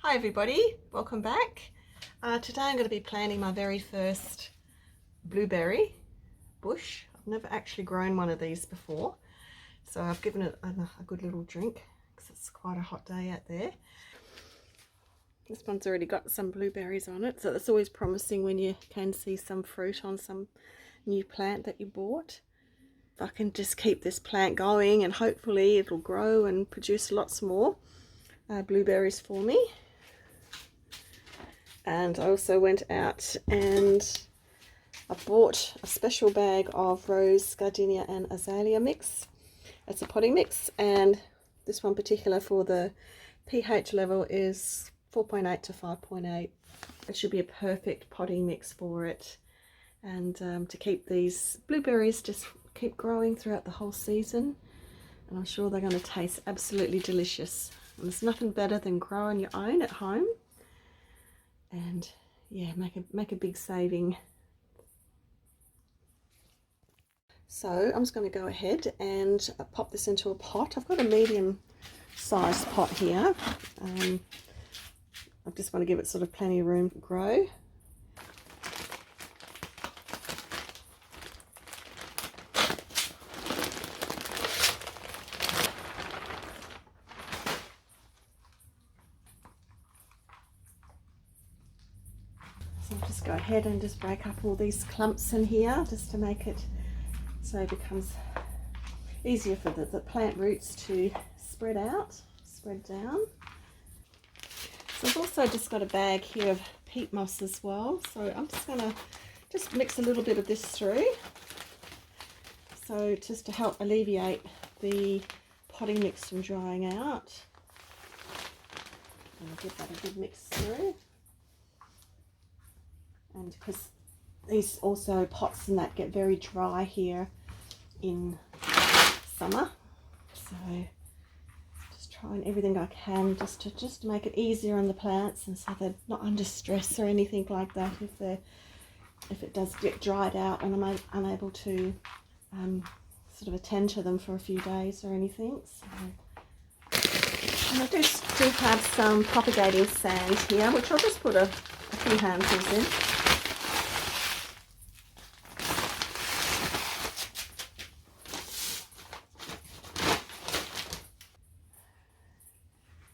Hi everybody, welcome back. Today I'm going to be planting my very first blueberry bush. I've never actually grown one of these before, so I've given it a good little drink because it's quite a hot day out there. This one's already got some blueberries on it, so that's always promising when you can see some fruit on some new plant that you bought. If I can just keep this plant going, and hopefully it'll grow and produce lots more blueberries for me. And I also went out and I bought a special bag of rose, gardenia and azalea mix. It's a potting mix, and this one particular for the pH level is 4.8 to 5.8. It should be a perfect potting mix for it, and to keep these blueberries just keep growing throughout the whole season. And I'm sure they're going to taste absolutely delicious. And there's nothing better than growing your own at home. And yeah, make a big saving. So I'm just going to go ahead and pop this into a pot. I've got a medium sized pot here. I just want to give it sort of plenty of room to grow. So I'll just go ahead and just break up all these clumps in here just to make it so it becomes easier for the plant roots to spread down. So I've also just got a bag here of peat moss as well. So I'm just going to just mix a little bit of this through. So just to help alleviate the potting mix from drying out. And I'll give that a good mix through. And because these also pots and that get very dry here in summer, so just trying everything I can just to make it easier on the plants, and so they're not under stress or anything like that if it does get dried out and I'm unable to sort of attend to them for a few days or anything. So, and I do still have some propagating sand here, which I'll just put a few handfuls in.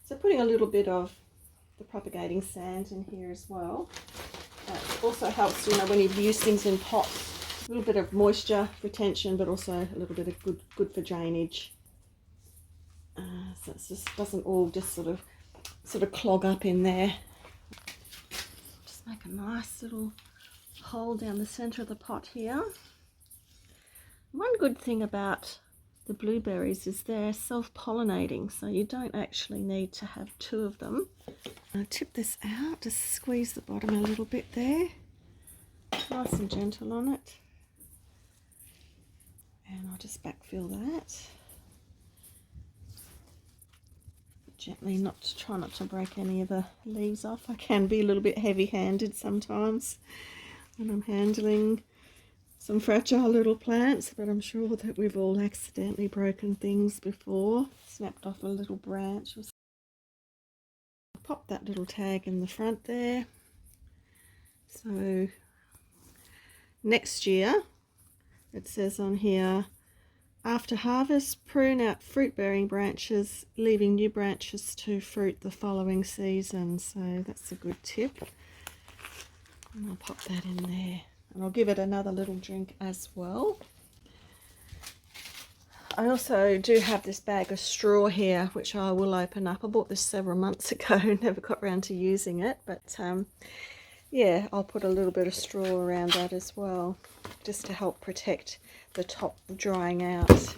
So putting a little bit of the propagating sand in here as well. It also helps, you know, when you've used things in pots, a little bit of moisture retention, but also a little bit of good for drainage. So it just doesn't all just sort of clog up in there. Just make a nice little hole down the center of the pot here. One good thing about the blueberries is they're self-pollinating, so you don't actually need to have two of them. I'll tip this out, just squeeze the bottom a little bit there, nice and gentle on it, and I'll just backfill that gently, try not to break any of the leaves off. I can be a little bit heavy-handed sometimes when I'm handling some fragile little plants, but I'm sure that we've all accidentally broken things before, snapped off a little branch. Pop that little tag in the front there. So next year, it says on here, after harvest, prune out fruit-bearing branches, leaving new branches to fruit the following season. So that's a good tip. And I'll pop that in there. And I'll give it another little drink as well. I also do have this bag of straw here, which I will open up. I bought this several months ago, never got around to using it. But yeah, I'll put a little bit of straw around that as well, just to help protect the top drying out.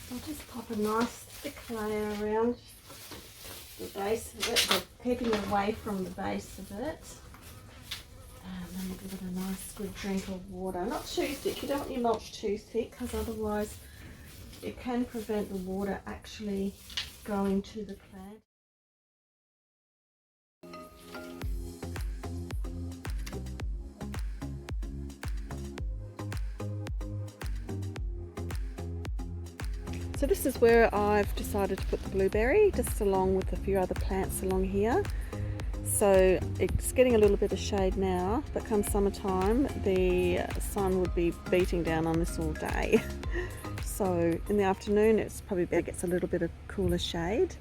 I'll just pop a nice thick layer around the base of it, but keeping away from the base of it. And then we'll give it a nice good drink of water. Not too thick, you don't want your mulch too thick, because otherwise it can prevent the water actually going to the plant. So this is where I've decided to put the blueberry, just along with a few other plants along here. So it's getting a little bit of shade now, but come summertime the sun would be beating down on this all day. So in the afternoon it's probably better, gets a little bit of cooler shade.